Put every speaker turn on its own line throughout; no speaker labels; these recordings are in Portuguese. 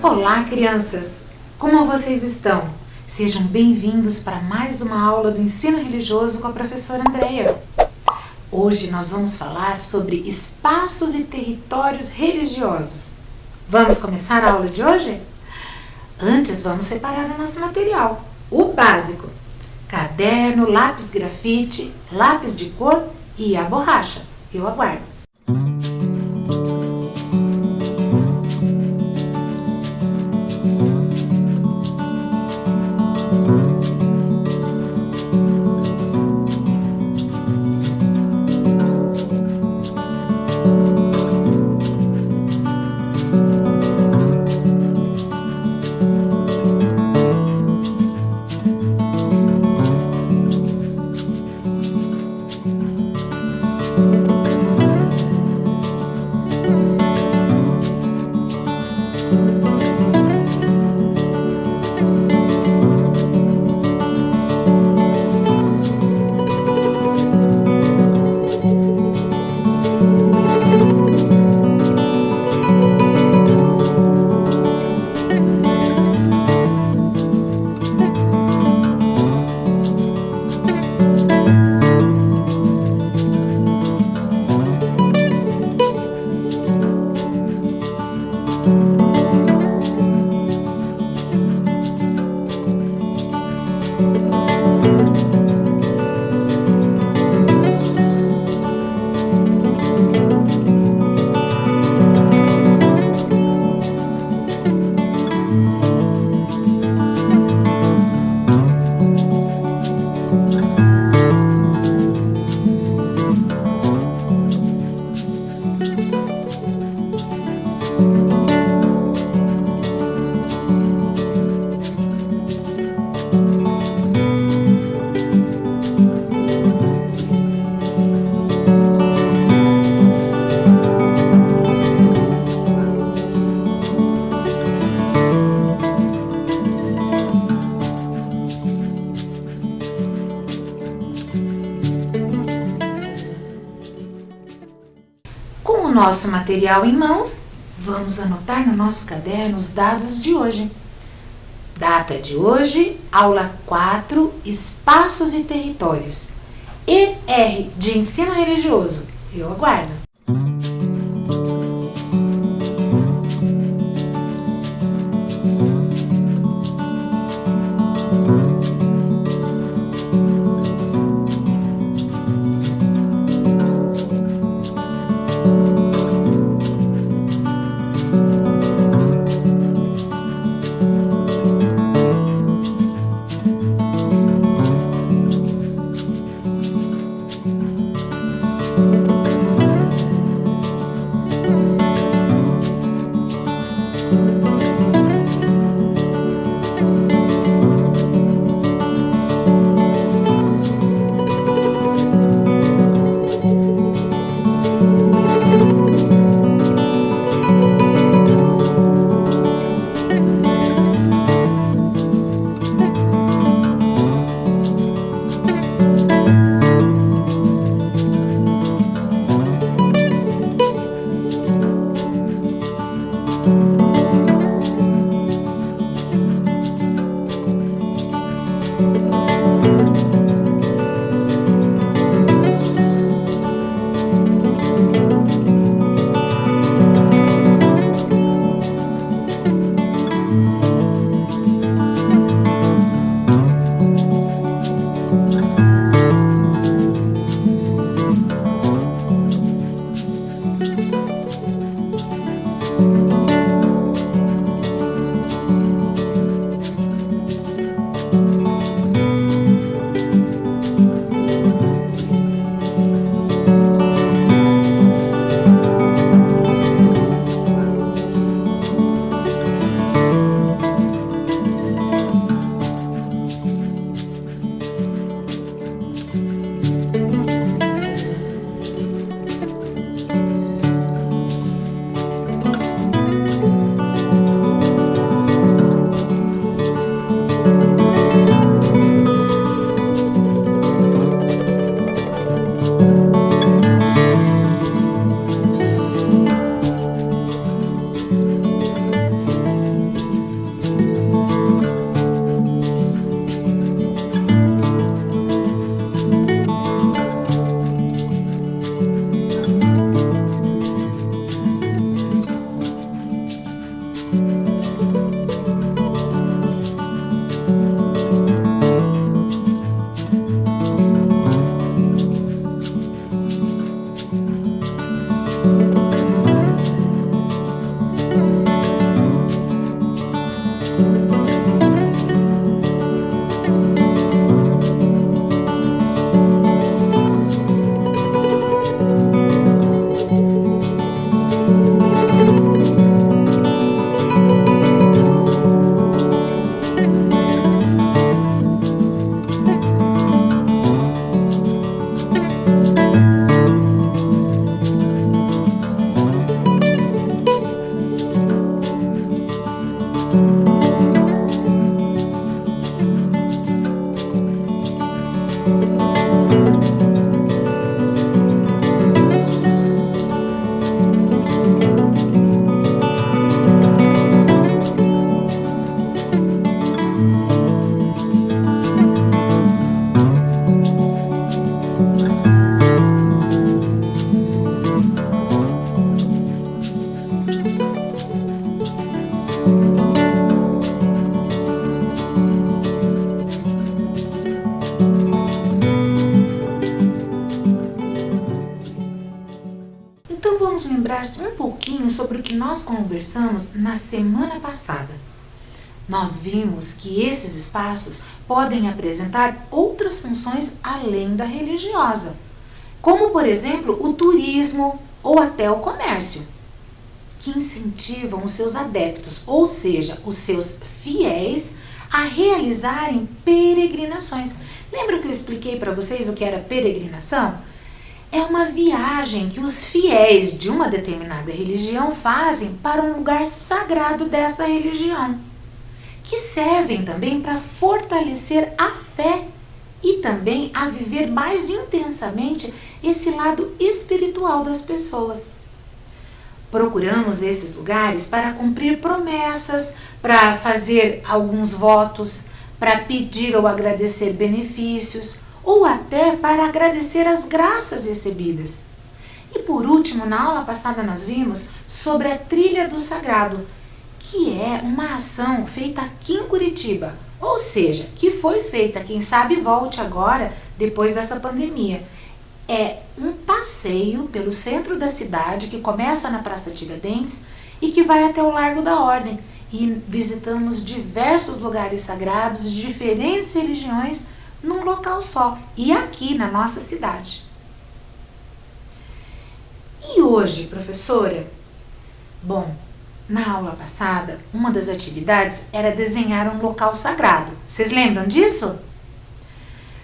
Olá, crianças! Como vocês estão? Sejam bem-vindos para mais uma aula do ensino religioso com a professora Andreia. Hoje nós vamos falar sobre espaços e territórios religiosos. Vamos começar a aula de hoje? Antes, vamos separar o nosso material. O básico: caderno, lápis grafite, lápis de cor e a borracha. Eu aguardo. Com o nosso material em mãos, vamos anotar no nosso caderno os dados de hoje. Data de hoje, aula 4, espaços e territórios. ER de ensino religioso. Eu aguardo. vamos lembrar um pouquinho sobre o que nós conversamos na semana passada. Nós vimos que esses espaços podem apresentar outras funções além da religiosa, como, por exemplo, o turismo ou até o comércio, que incentivam os seus adeptos, ou seja, os seus fiéis, a realizarem peregrinações. Lembra que eu expliquei para vocês o que era peregrinação? É uma viagem que os fiéis de uma determinada religião fazem para um lugar sagrado dessa religião, que servem também para fortalecer a fé e também a viver mais intensamente esse lado espiritual das pessoas. Procuramos esses lugares para cumprir promessas, para fazer alguns votos, para pedir ou agradecer benefícios, ou até para agradecer as graças recebidas. E por último, na aula passada nós vimos sobre a Trilha do Sagrado, que é uma ação feita aqui em Curitiba, ou seja, que foi feita, quem sabe volte agora, depois dessa pandemia. É um passeio pelo centro da cidade que começa na Praça Tiradentes e que vai até o Largo da Ordem. E visitamos diversos lugares sagrados de diferentes religiões num local só, e aqui na nossa cidade. E hoje, professora? Bom, na aula passada, uma das atividades era desenhar um local sagrado. Vocês lembram disso?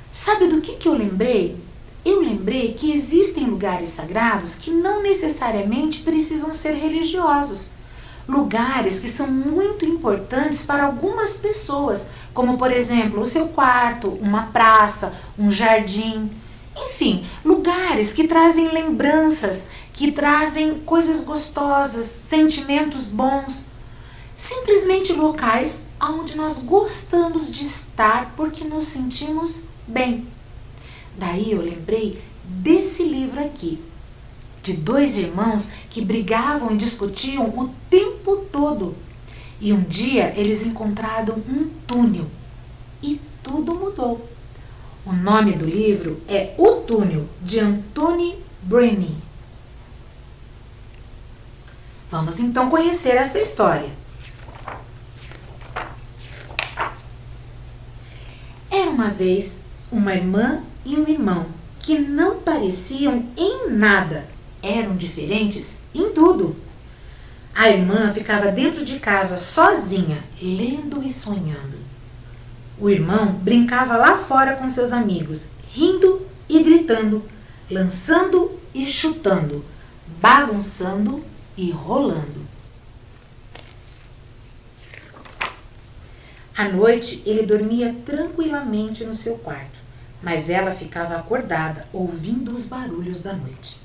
Sabe do que eu lembrei? Eu lembrei que existem lugares sagrados que não necessariamente precisam ser religiosos. Lugares que são muito importantes para algumas pessoas, como por exemplo o seu quarto, uma praça, um jardim. Enfim, lugares que trazem lembranças, que trazem coisas gostosas, sentimentos bons. Simplesmente locais onde nós gostamos de estar porque nos sentimos bem. Daí eu lembrei desse livro aqui, de dois irmãos que brigavam e discutiam o tempo todo. E um dia eles encontraram um túnel e tudo mudou. O nome do livro é O Túnel, de Anthony Brenne. Vamos então conhecer essa história. Era uma vez uma irmã e um irmão que não pareciam em nada, eram diferentes em tudo. A irmã ficava dentro de casa sozinha, lendo e sonhando. O irmão brincava lá fora com seus amigos, rindo e gritando, lançando e chutando, bagunçando e rolando. À noite, ele dormia tranquilamente no seu quarto, mas ela ficava acordada, ouvindo os barulhos da noite.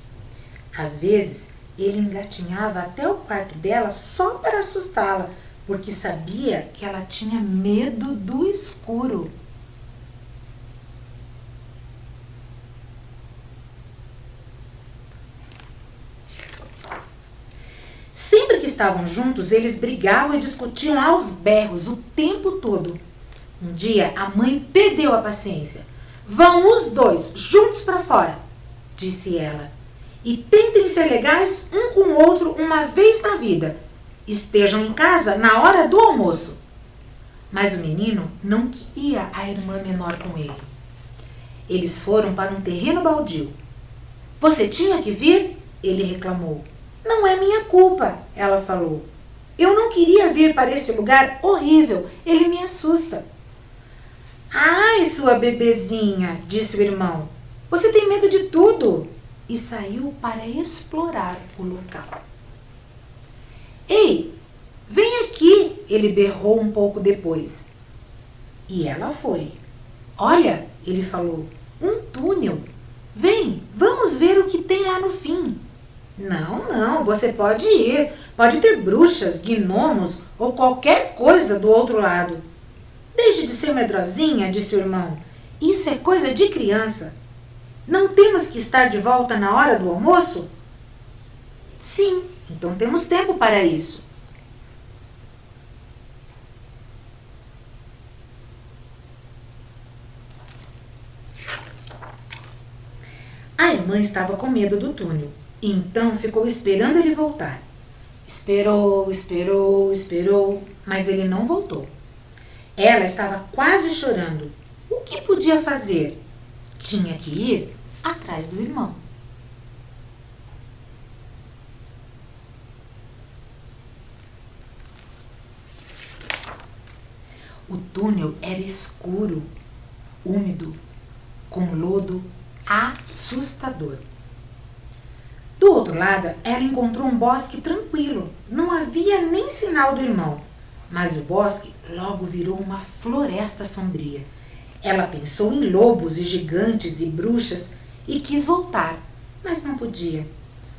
Às vezes, ele engatinhava até o quarto dela só para assustá-la, porque sabia que ela tinha medo do escuro. Sempre que estavam juntos, eles brigavam e discutiam aos berros o tempo todo. Um dia, a mãe perdeu a paciência. Vão os dois juntos para fora, disse ela, e tentem ser legais um com o outro uma vez na vida. Estejam em casa na hora do almoço. Mas o menino não queria a irmã menor com ele. Eles foram para um terreno baldio. Você tinha que vir? Ele reclamou. Não é minha culpa, ela falou. Eu não queria vir para esse lugar horrível, ele me assusta. Ai, sua bebezinha, disse o irmão. Você tem medo de tudo. E saiu para explorar o local. Ei, vem aqui, ele berrou um pouco depois. E ela foi. Olha, ele falou, um túnel. Vem, vamos ver o que tem lá no fim. Não, você pode ir. Pode ter bruxas, gnomos ou qualquer coisa do outro lado. Deixe de ser medrosinha, disse o irmão. Isso é coisa de criança. Não temos que estar de volta na hora do almoço? Sim, então temos tempo para isso. A irmã estava com medo do túnel E então ficou esperando ele voltar. Esperou, esperou, esperou, mas ele não voltou. Ela estava quase chorando. O que podia fazer? Tinha que ir atrás do irmão. O túnel era escuro, úmido, com lodo assustador. Do outro lado, ela encontrou um bosque tranquilo. Não havia nem sinal do irmão, mas o bosque logo virou uma floresta sombria. Ela pensou em lobos e gigantes e bruxas e quis voltar, mas não podia.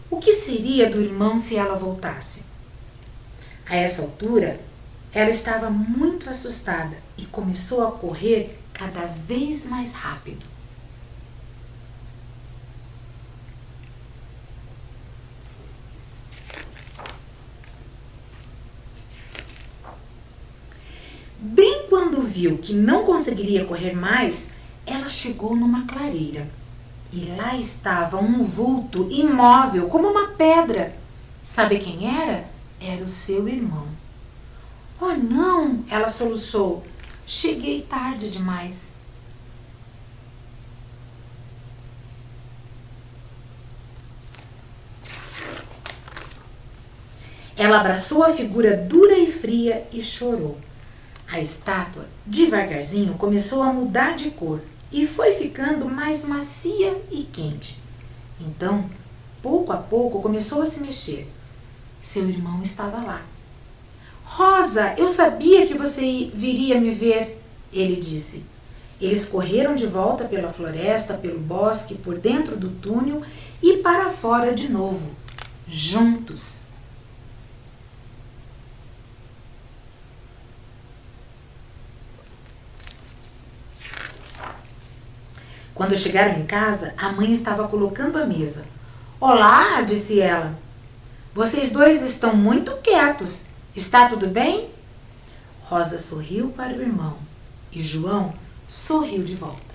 O que seria do irmão se ela voltasse? A essa altura, ela estava muito assustada e começou a correr cada vez mais rápido. Bem quando viu que não conseguiria correr mais, ela chegou numa clareira. E lá estava um vulto imóvel, como uma pedra. Sabe quem era? Era o seu irmão. Oh não, ela soluçou. Cheguei tarde demais. Ela abraçou a figura dura e fria e chorou. A estátua, devagarzinho, começou a mudar de cor e foi ficando mais macia e quente. Então, pouco a pouco, começou a se mexer. Seu irmão estava lá. Rosa, eu sabia que você viria me ver, ele disse. Eles correram de volta pela floresta, pelo bosque, por dentro do túnel e para fora de novo, juntos. Quando chegaram em casa, a mãe estava colocando a mesa. Olá, disse ela. Vocês dois estão muito quietos. Está tudo bem? Rosa sorriu para o irmão e João sorriu de volta.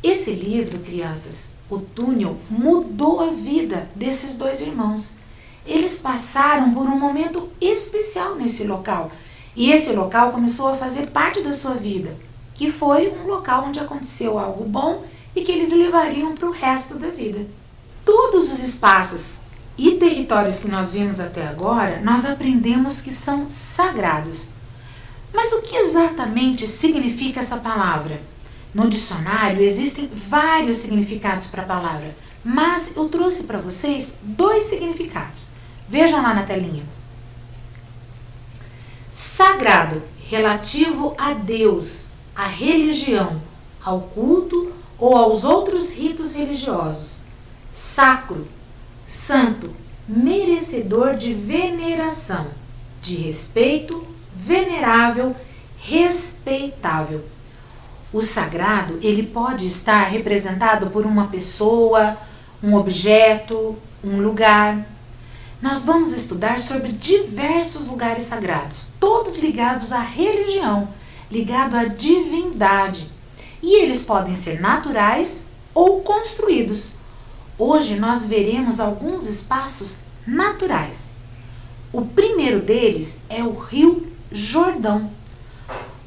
Esse livro, crianças, O Túnel, mudou a vida desses dois irmãos. Eles passaram por um momento especial nesse local. E esse local começou a fazer parte da sua vida, que foi um local onde aconteceu algo bom e que eles levariam para o resto da vida. Todos os espaços e territórios que nós vimos até agora, nós aprendemos que são sagrados. Mas o que exatamente significa essa palavra? No dicionário existem vários significados para a palavra, mas eu trouxe para vocês 2 significados. Vejam lá na telinha. Sagrado, relativo a Deus, à religião, ao culto ou aos outros ritos religiosos. Sacro, santo, merecedor de veneração, de respeito, venerável, respeitável. O sagrado, ele pode estar representado por uma pessoa, um objeto, um lugar. Nós vamos estudar sobre diversos lugares sagrados, todos ligados à religião, ligados à divindade. E eles podem ser naturais ou construídos. Hoje nós veremos alguns espaços naturais. O primeiro deles é o Rio Jordão.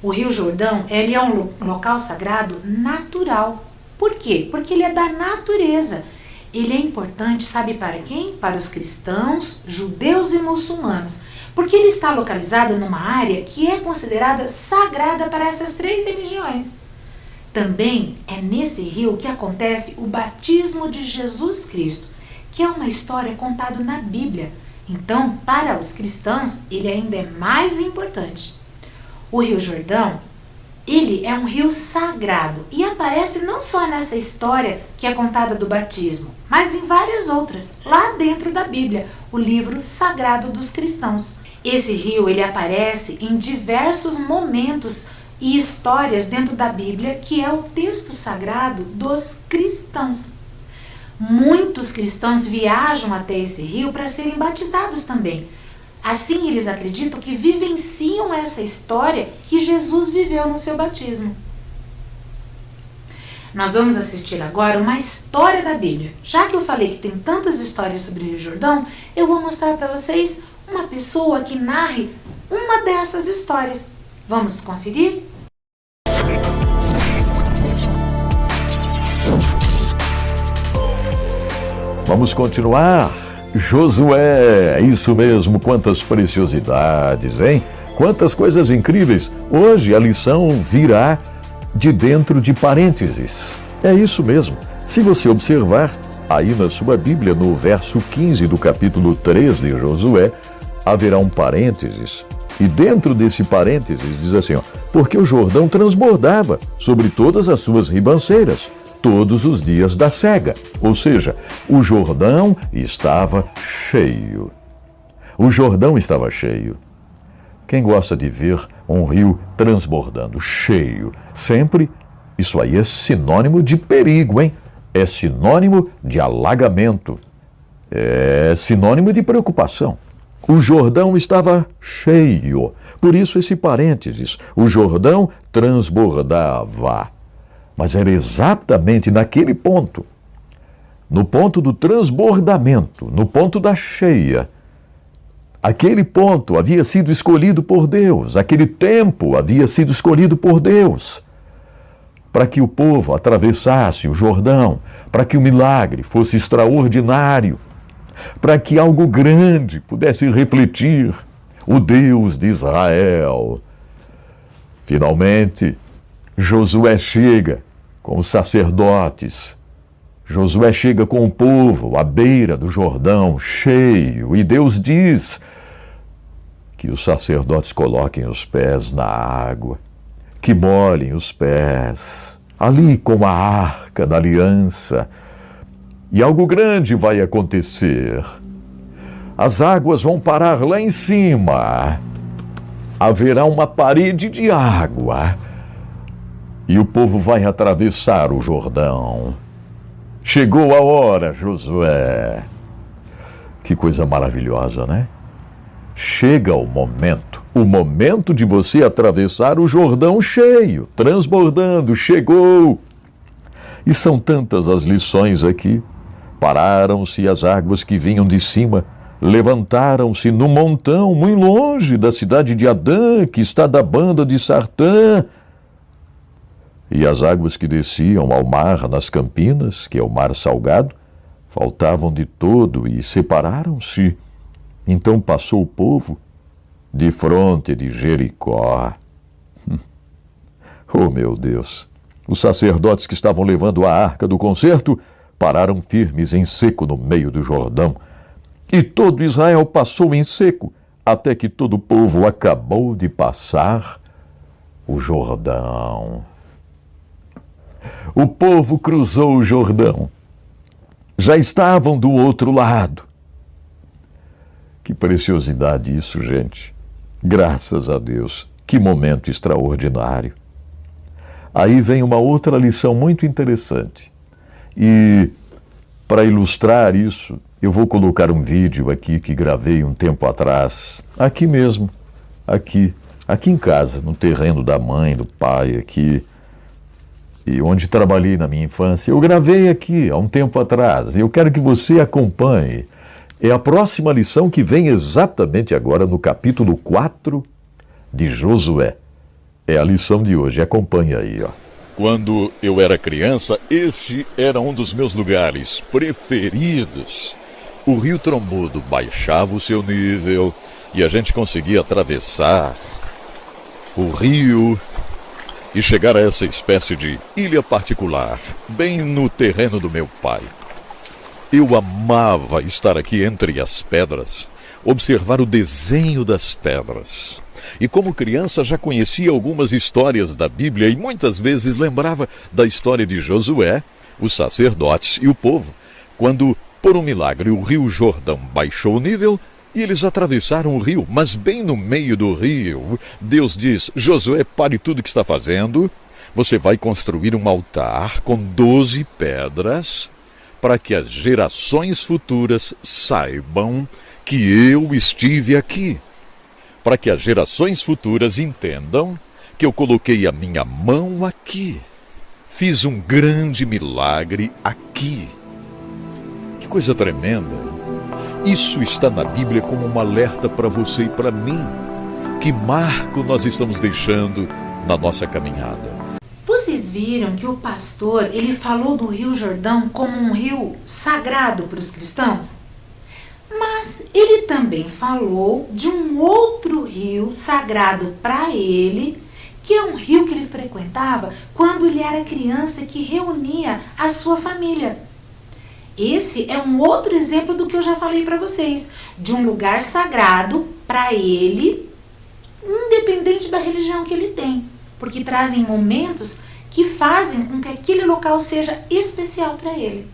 O Rio Jordão, ele é um local sagrado natural. Por quê? Porque ele é da natureza. Ele é importante, sabe para quem? Para os cristãos, judeus e muçulmanos, porque ele está localizado numa área que é considerada sagrada para essas 3 religiões. Também é nesse rio que acontece o batismo de Jesus Cristo, que é uma história contada na Bíblia. Então, para os cristãos, ele ainda é mais importante. O Rio Jordão, ele é um rio sagrado e aparece não só nessa história que é contada do batismo, mas em várias outras, lá dentro da Bíblia, o livro sagrado dos cristãos. Esse rio, ele aparece em diversos momentos e histórias dentro da Bíblia, que é o texto sagrado dos cristãos. Muitos cristãos viajam até esse rio para serem batizados também. Assim, eles acreditam que vivenciam essa história que Jesus viveu no seu batismo. Nós vamos assistir agora uma história da Bíblia. Já que eu falei que tem tantas histórias sobre o Rio Jordão, eu vou mostrar para vocês uma pessoa que narre uma dessas histórias. Vamos conferir?
Vamos continuar. Josué, é isso mesmo, quantas preciosidades, hein? Quantas coisas incríveis. Hoje a lição virá de dentro de parênteses. É isso mesmo. Se você observar, aí na sua Bíblia, no verso 15 do capítulo 3 de Josué, haverá um parênteses. E dentro desse parênteses diz assim, porque o Jordão transbordava sobre todas as suas ribanceiras, todos os dias da cega. Ou seja, o Jordão estava cheio. O Jordão estava cheio. Quem gosta de ver um rio transbordando, cheio, sempre, isso aí é sinônimo de perigo, hein? É sinônimo de alagamento. É sinônimo de preocupação. O Jordão estava cheio. Por isso esse parênteses. O Jordão transbordava. Mas era exatamente naquele ponto, no ponto do transbordamento, no ponto da cheia. Aquele ponto havia sido escolhido por Deus, aquele tempo havia sido escolhido por Deus, para que o povo atravessasse o Jordão, para que o milagre fosse extraordinário, para que algo grande pudesse refletir o Deus de Israel. Finalmente, Josué chega com os sacerdotes. Josué chega com o povo à beira do Jordão, cheio, e Deus diz que os sacerdotes coloquem os pés na água, que molhem os pés, ali com a arca da aliança, e algo grande vai acontecer. As águas vão parar lá em cima, haverá uma parede de água, e o povo vai atravessar o Jordão. Chegou a hora, Josué. Que coisa maravilhosa, né? Chega o momento de você atravessar o Jordão cheio, transbordando, chegou. E são tantas as lições aqui. Pararam-se as águas que vinham de cima, levantaram-se num montão muito longe da cidade de Adã, que está da banda de Sartã. E as águas que desciam ao mar nas campinas, que é o mar salgado, faltavam de todo e separaram-se. Então passou o povo de fronte de Jericó. Oh, meu Deus! Os sacerdotes que estavam levando a arca do concerto pararam firmes em seco no meio do Jordão. E todo Israel passou em seco, até que todo o povo acabou de passar o Jordão. O povo cruzou o Jordão. Já estavam do outro lado. Que preciosidade isso, gente. Graças a Deus. Que momento extraordinário. Aí vem uma outra lição muito interessante. E, para ilustrar isso, eu vou colocar um vídeo aqui que gravei um tempo atrás. Aqui mesmo. Aqui em casa, no terreno da mãe, do pai, aqui. E onde trabalhei na minha infância. Eu gravei aqui há um tempo atrás. E eu quero que você acompanhe. É a próxima lição que vem exatamente agora no capítulo 4 de Josué. É a lição de hoje. Acompanhe aí, ó.
Quando eu era criança, este era um dos meus lugares preferidos. O rio Trombudo baixava o seu nível e a gente conseguia atravessar o rio e chegar a essa espécie de ilha particular, bem no terreno do meu pai. Eu amava estar aqui entre as pedras, observar o desenho das pedras. E como criança já conhecia algumas histórias da Bíblia e muitas vezes lembrava da história de Josué, os sacerdotes e o povo, quando, por um milagre, o rio Jordão baixou o nível e eles atravessaram o rio, mas bem no meio do rio, Deus diz: Josué, pare tudo o que está fazendo, você vai construir um altar com 12 pedras para que as gerações futuras saibam que eu estive aqui, para que as gerações futuras entendam que eu coloquei a minha mão aqui. fiz um grande milagre aqui. Que coisa tremenda! Isso está na Bíblia como um alerta para você e para mim. Que marco nós estamos deixando na nossa caminhada?
Vocês viram que o pastor, ele falou do Rio Jordão como um rio sagrado para os cristãos? Mas ele também falou de um outro rio sagrado para ele, que é um rio que ele frequentava quando ele era criança, que reunia a sua família. Esse é um outro exemplo do que eu já falei para vocês, de um lugar sagrado para ele, independente da religião que ele tem, porque trazem momentos que fazem com que aquele local seja especial para ele.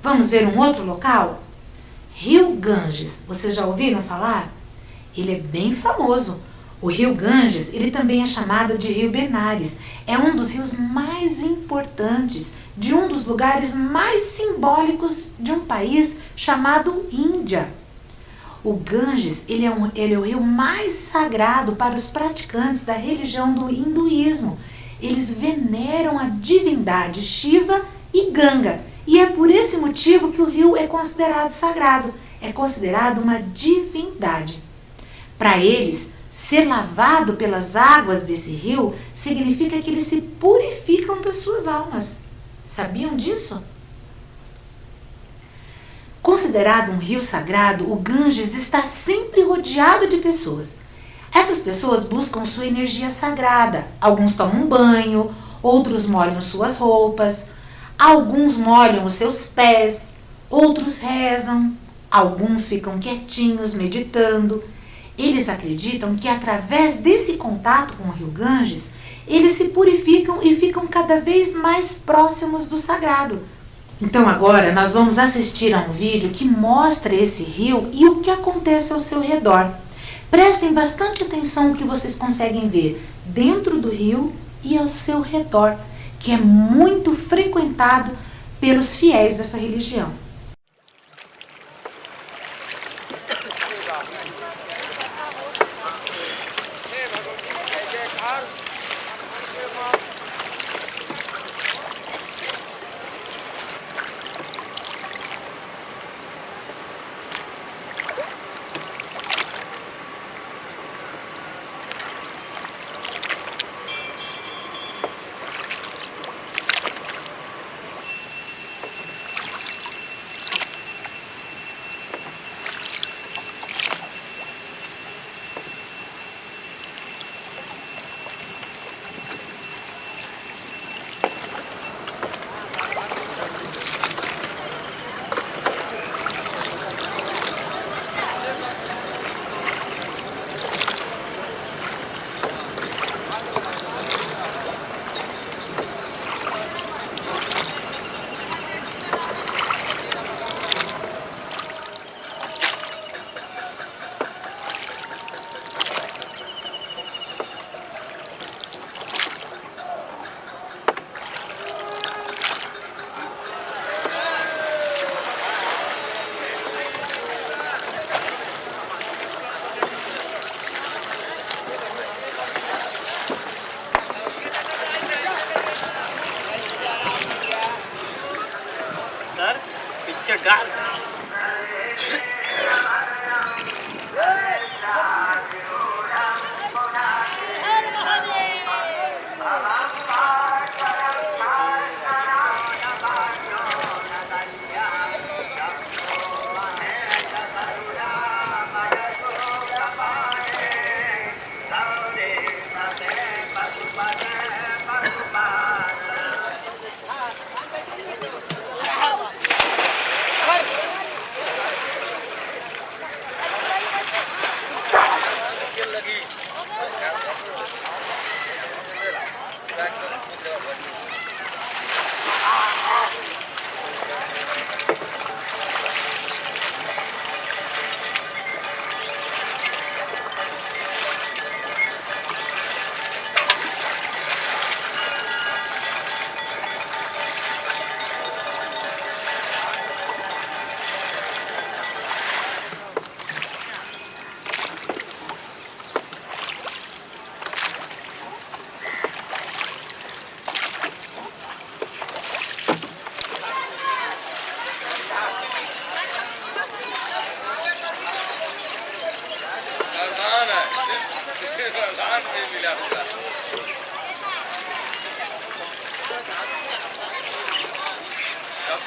Vamos ver um outro local? Rio Ganges, vocês já ouviram falar? Ele é bem famoso. O Rio Ganges, ele também é chamado de Rio Benares. É um dos rios mais importantes, de um dos lugares mais simbólicos de um país chamado Índia. O Ganges, ele é o rio mais sagrado para os praticantes da religião do hinduísmo. Eles veneram a divindade Shiva e Ganga. E é por esse motivo que o rio é considerado sagrado, é considerado uma divindade. Para eles, ser lavado pelas águas desse rio significa que eles se purificam das suas almas. Sabiam disso? Considerado um rio sagrado, o Ganges está sempre rodeado de pessoas. Essas pessoas buscam sua energia sagrada. Alguns tomam banho, outros molham suas roupas. Alguns molham os seus pés, outros rezam, alguns ficam quietinhos, meditando. Eles acreditam que através desse contato com o rio Ganges, eles se purificam e ficam cada vez mais próximos do sagrado. Então agora nós vamos assistir a um vídeo que mostra esse rio e o que acontece ao seu redor. Prestem bastante atenção no que vocês conseguem ver dentro do rio e ao seu redor, que é muito frequentado pelos fiéis dessa religião.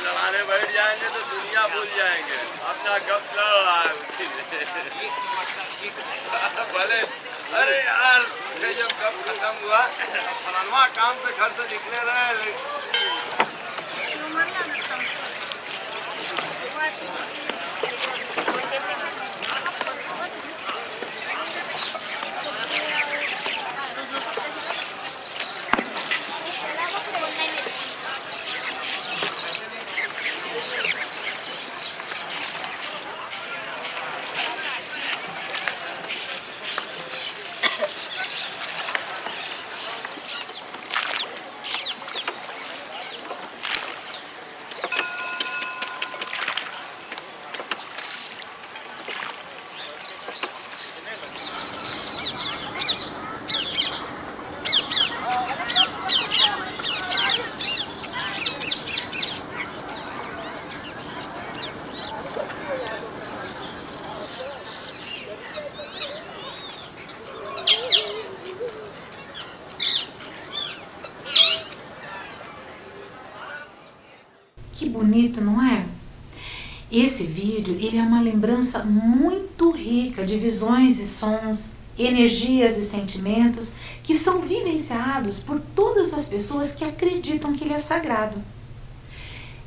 लड़ाने बैठ जाएंगे तो दुनिया भूल जाएंगे अपना कब लड़ रहा है उसी भले अरे यार मुझे जब कब खत्म हुआ फलाना काम पे घर से निकले रहे
Que bonito, não é? Esse vídeo, ele é uma lembrança muito rica de visões e sons, energias e sentimentos que são vivenciados por todas as pessoas que acreditam que ele é sagrado.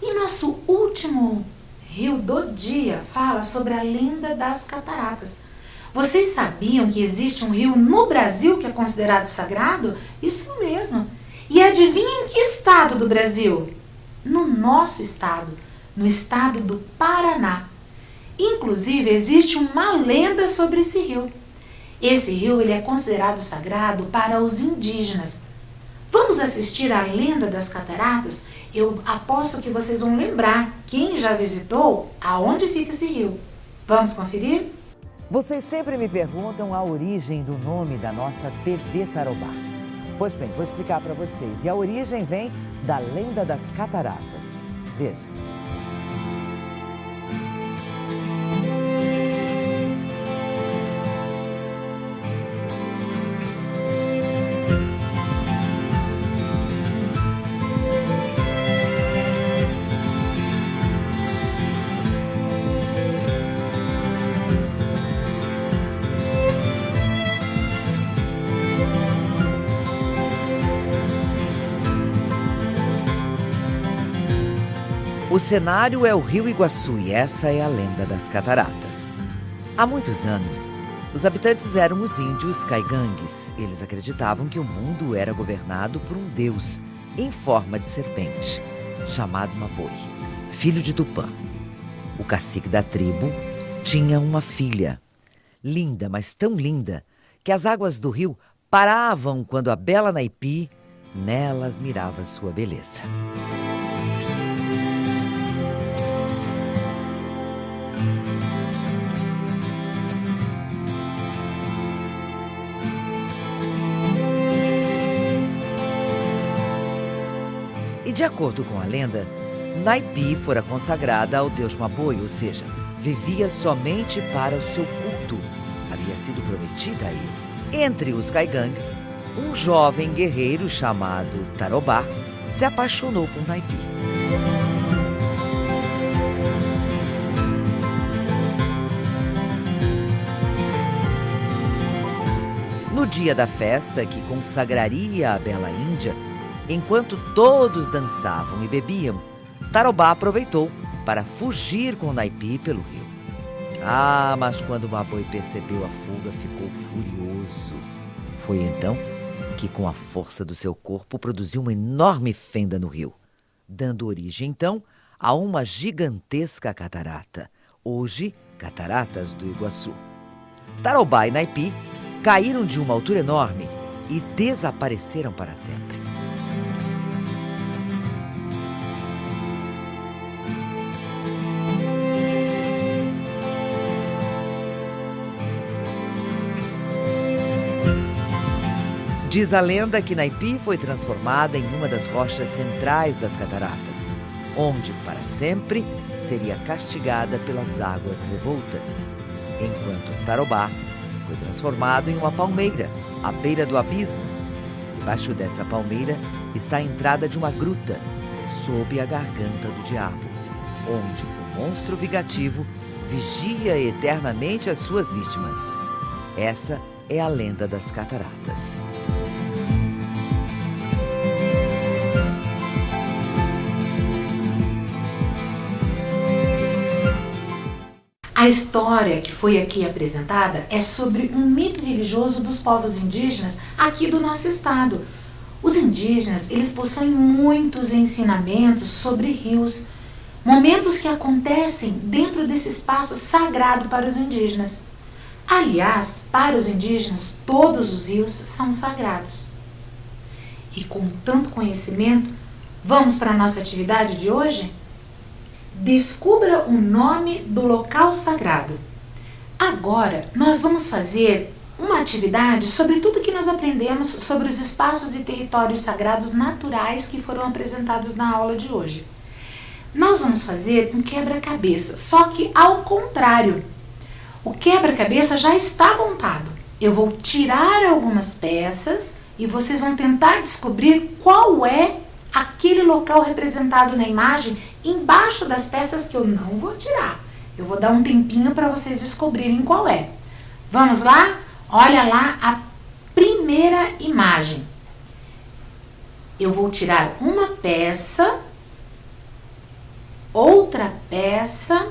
E nosso último rio do dia fala sobre a lenda das cataratas. Vocês sabiam que existe um rio no Brasil que é considerado sagrado? Isso mesmo. E adivinha em que estado do Brasil? No nosso estado, no estado do Paraná. Inclusive, existe uma lenda sobre esse rio. Esse rio ele é considerado sagrado para os indígenas. Vamos assistir a lenda das cataratas? Eu aposto que vocês vão lembrar, quem já visitou, aonde fica esse rio. Vamos conferir?
Vocês sempre me perguntam a origem do nome da nossa TV Tarobá. Pois bem, vou explicar para vocês. E a origem vem da lenda das cataratas. Veja. O cenário é o Rio Iguaçu e essa é a lenda das cataratas. Há muitos anos, os habitantes eram os índios caigangues. Eles acreditavam que o mundo era governado por um deus em forma de serpente, chamado Maboi, filho de Tupã. O cacique da tribo tinha uma filha, linda, mas tão linda, que as águas do rio paravam quando a bela Naipi nelas mirava sua beleza. E de acordo com a lenda, Naipi fora consagrada ao deus Maboi, ou seja, vivia somente para o seu culto. Havia sido prometida a ele. Entre os caigangues, um jovem guerreiro chamado Tarobá se apaixonou por Naipi. No dia da festa que consagraria a bela Índia, enquanto todos dançavam e bebiam, Tarobá aproveitou para fugir com Naipi pelo rio. Ah, mas quando Maboi percebeu a fuga, ficou furioso. Foi então que, com a força do seu corpo, produziu uma enorme fenda no rio, dando origem, então, a uma gigantesca catarata, hoje Cataratas do Iguaçu. Tarobá e Naipi caíram de uma altura enorme e desapareceram para sempre. Diz a lenda que Naipi foi transformada em uma das rochas centrais das cataratas, onde, para sempre, seria castigada pelas águas revoltas, enquanto Tarobá foi transformado em uma palmeira, à beira do abismo. Debaixo dessa palmeira está a entrada de uma gruta, sob a garganta do diabo, onde o monstro vingativo vigia eternamente as suas vítimas. Essa é a lenda das cataratas.
A história que foi aqui apresentada é sobre um mito religioso dos povos indígenas aqui do nosso estado. Os indígenas, eles possuem muitos ensinamentos sobre rios, momentos que acontecem dentro desse espaço sagrado para os indígenas. Aliás, para os indígenas, todos os rios são sagrados. E com tanto conhecimento, vamos para a nossa atividade de hoje? Descubra o nome do local sagrado. Agora, nós vamos fazer uma atividade sobre tudo que nós aprendemos sobre os espaços e territórios sagrados naturais que foram apresentados na aula de hoje. Nós vamos fazer um quebra-cabeça, só que ao contrário. O quebra-cabeça já está montado. Eu vou tirar algumas peças e vocês vão tentar descobrir qual é aquele local representado na imagem embaixo das peças que eu não vou tirar. Eu vou dar um tempinho para vocês descobrirem qual é. Vamos lá? Olha lá a primeira imagem. Eu vou tirar uma peça, outra peça,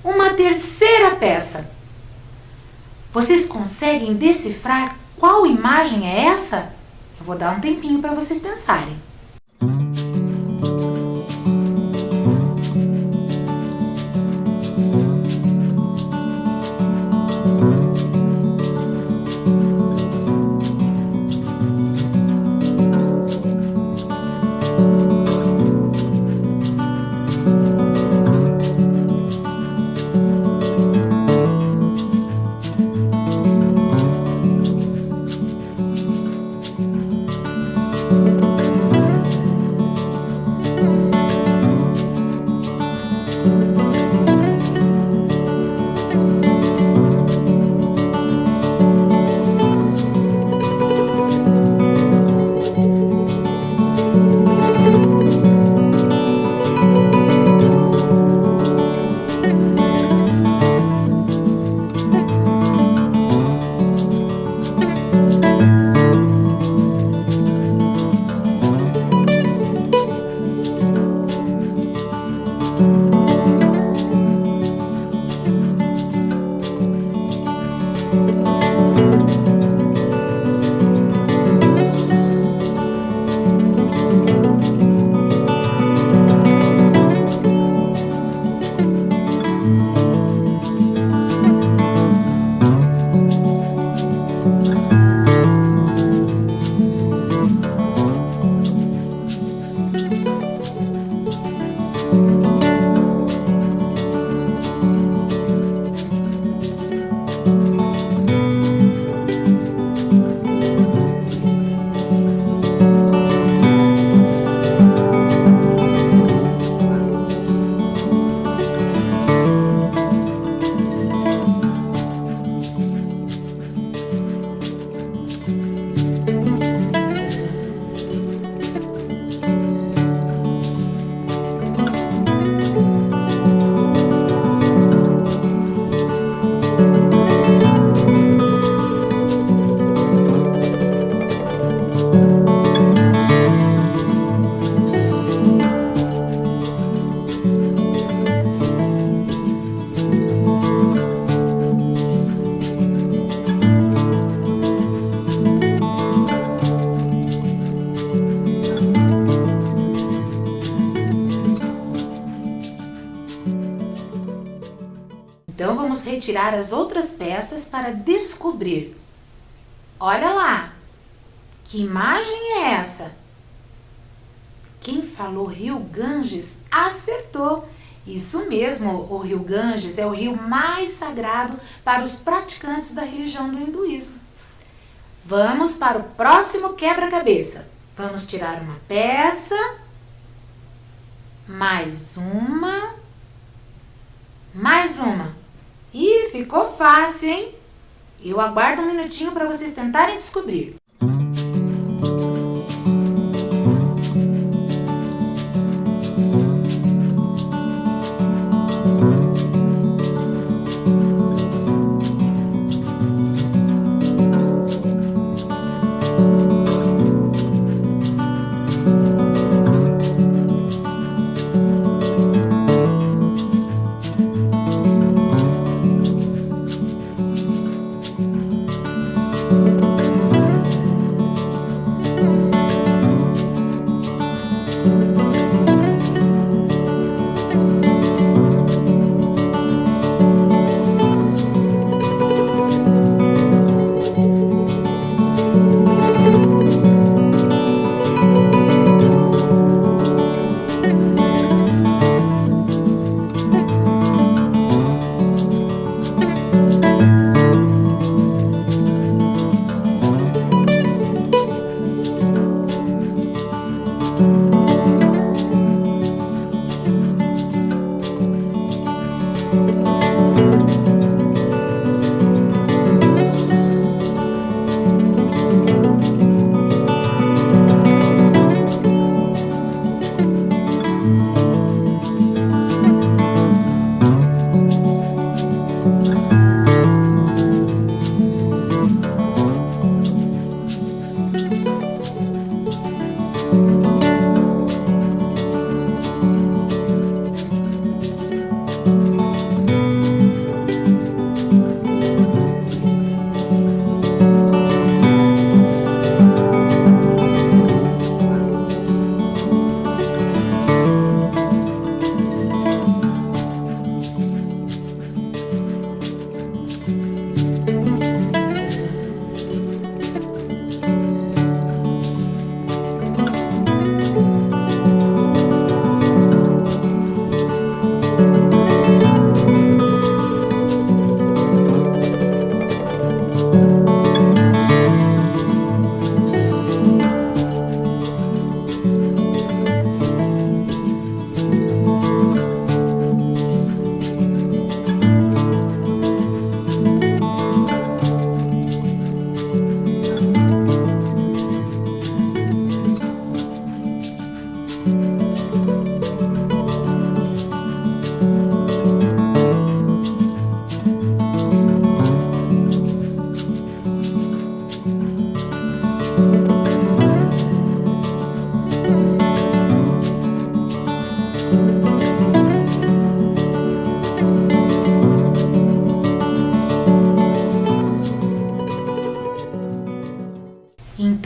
uma terceira peça. Vocês conseguem decifrar qual imagem é essa? Eu vou dar um tempinho para vocês pensarem. Então, vamos retirar as outras peças para descobrir. Olha lá, que imagem é essa? Quem falou Rio Ganges acertou. Isso mesmo, o Rio Ganges é o rio mais sagrado para os praticantes da religião do hinduísmo. Vamos para o próximo quebra-cabeça. Vamos tirar uma peça, mais uma. Ih, ficou fácil, hein? Eu aguardo um minutinho para vocês tentarem descobrir.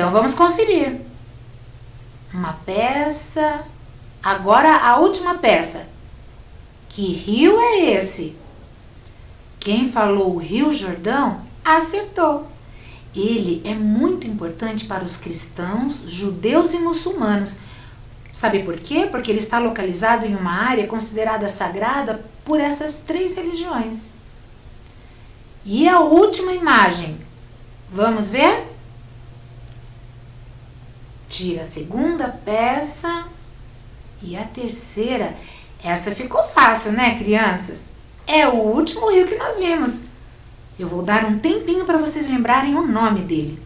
Então vamos conferir. Uma peça. Agora a última peça. Que rio é esse? Quem falou o Rio Jordão acertou. Ele é muito importante para os cristãos, judeus e muçulmanos. Sabe por quê? Porque ele está localizado em uma área considerada sagrada por essas três religiões. E a última imagem. Vamos ver? Tira a segunda peça e a terceira. Essa ficou fácil, né, crianças? É o último rio que nós vimos. Eu vou dar um tempinho para vocês lembrarem o nome dele.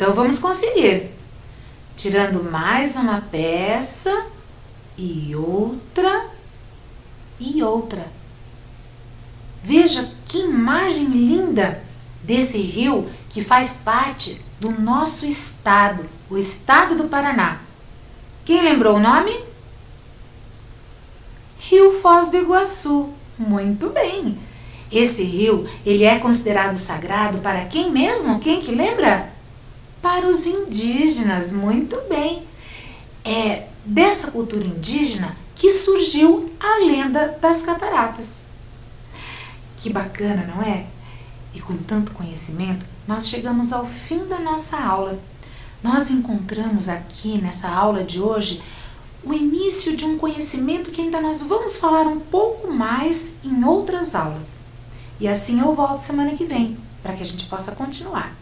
Então vamos conferir. Tirando mais uma peça e outra e outra. Veja que imagem linda desse rio que faz parte do nosso estado, o estado do Paraná. Quem lembrou o nome? Rio Foz do Iguaçu. Muito bem. Esse rio, ele é considerado sagrado para quem mesmo? Quem que lembra? Para os indígenas. Muito bem. É dessa cultura indígena que surgiu a lenda das cataratas. Que bacana, não é? E com tanto conhecimento, nós chegamos ao fim da nossa aula. Nós encontramos aqui nessa aula de hoje o início de um conhecimento que ainda nós vamos falar um pouco mais em outras aulas. E assim eu volto semana que vem, para que a gente possa continuar.